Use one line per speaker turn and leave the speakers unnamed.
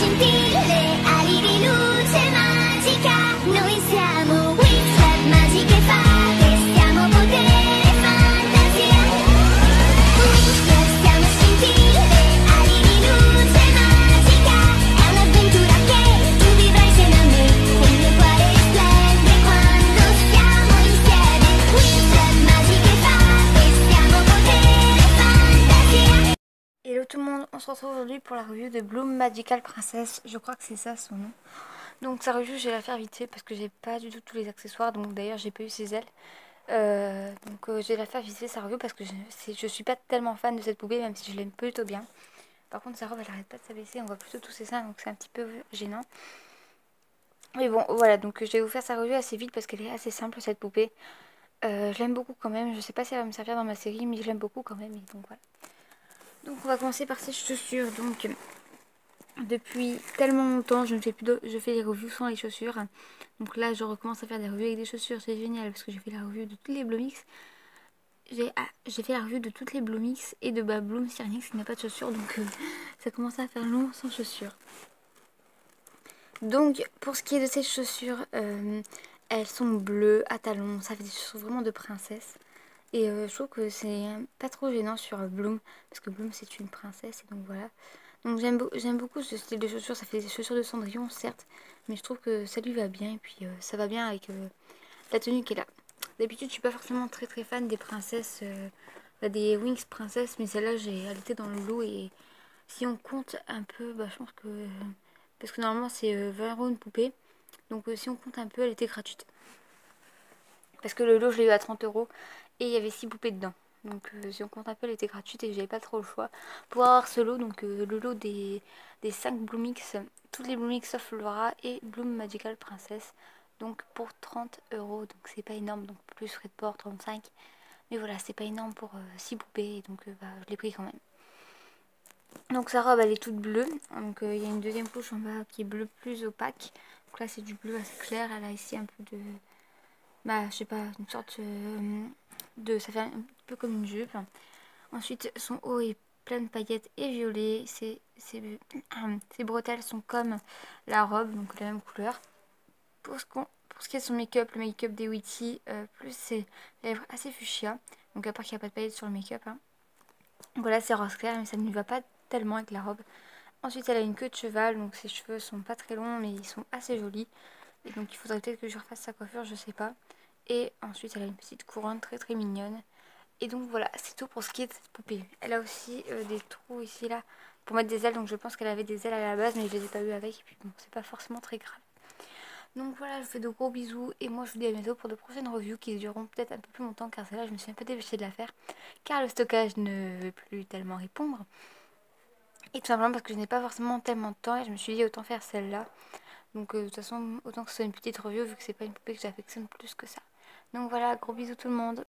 scintille, ali di luce magica. Noi siamo Winx Club, magiche fate, stiamo potere e fantasia. Winx Club, siamo scintille, ali di luce magica. È un'avventura che tu vivrai insieme a me. Il mio cuore risplende quando siamo insieme. Winx Club, magiche fate, stiamo potere e fantasia.
Hello tout le monde, on se retrouve aujourd'hui pour la review de Bloom Magical Princess, je crois que c'est ça son nom. Donc sa review je vais la faire vite fait parce que j'ai pas du tout tous les accessoires, donc d'ailleurs j'ai pas eu ses ailes. Je vais la faire vite fait sa review parce que je suis pas tellement fan de cette poupée même si je l'aime plutôt bien. Par contre sa robe elle arrête pas de s'abaisser, on voit plutôt tous ses seins donc c'est un petit peu gênant. Mais bon voilà, donc je vais vous faire sa review assez vite parce qu'elle est assez simple cette poupée. Je l'aime beaucoup quand même, je sais pas si elle va me servir dans ma série mais je l'aime beaucoup quand même et donc voilà. Donc on va commencer par ces chaussures. Donc depuis tellement longtemps je fais les reviews sans les chaussures. Donc là je recommence à faire des revues avec des chaussures, c'est génial parce que j'ai fait la review de toutes les Bloomix. J'ai fait la review de toutes les Bloomix et de Bloom Syrinx qui n'a pas de chaussures, donc ça commence à faire long sans chaussures. Donc pour ce qui est de ces chaussures, elles sont bleues à talons, ça fait des chaussures vraiment de princesse. Et je trouve que c'est pas trop gênant sur Bloom, parce que Bloom c'est une princesse, et donc voilà. Donc j'aime beaucoup ce style de chaussures, ça fait des chaussures de Cendrillon certes, mais je trouve que ça lui va bien, et puis ça va bien avec la tenue qu'elle a. D'habitude je suis pas forcément très fan des princesses, des Winx princesses, mais celle-là elle était dans le lot, et si on compte un peu, je pense que... parce que normalement c'est 20 € une poupée, donc si on compte un peu elle était gratuite. Parce que le lot je l'ai eu à 30 € et il y avait 6 poupées dedans. Donc si on compte un peu elle était gratuite et j'avais pas trop le choix pour avoir ce lot. Donc le lot des 5 Bloomix, toutes les Bloomix sauf Laura et Bloom Magical Princess. Donc pour 30 €, donc c'est pas énorme, donc plus frais de port 35. Mais voilà, c'est pas énorme pour 6 poupées, donc je l'ai pris quand même. Donc sa robe elle est toute bleue, donc il y a une deuxième couche en bas qui est bleu plus opaque. Donc là c'est du bleu assez clair, elle a ici un peu de... je sais pas, une sorte ça fait un peu comme une jupe. Ensuite son haut est plein de paillettes et violet, ses bretelles sont comme la robe, donc la même couleur. Pour ce qui est de son make-up, le make-up des Witty, plus ses lèvres assez fuchsia, donc à part qu'il n'y a pas de paillettes sur le make-up. Voilà, c'est rose clair mais ça ne lui va pas tellement avec la robe. Ensuite elle a une queue de cheval, donc ses cheveux sont pas très longs mais ils sont assez jolis. Et donc il faudrait peut-être que je refasse sa coiffure, je sais pas. Et ensuite elle a une petite couronne très mignonne. Et donc voilà, c'est tout pour ce qui est de cette poupée. Elle a aussi des trous ici là pour mettre des ailes, donc je pense qu'elle avait des ailes à la base mais je les ai pas eu avec. Et puis bon, c'est pas forcément très grave. Donc voilà, je vous fais de gros bisous et moi je vous dis à bientôt pour de prochaines reviews qui dureront peut-être un peu plus longtemps car celle-là je me suis un peu dépêchée de la faire car le stockage ne veut plus tellement répondre. Et tout simplement parce que je n'ai pas forcément tellement de temps et je me suis dit autant faire celle-là. Donc de toute façon, autant que ce soit une petite review vu que c'est pas une poupée que j'affectionne plus que ça. Donc voilà, gros bisous tout le monde.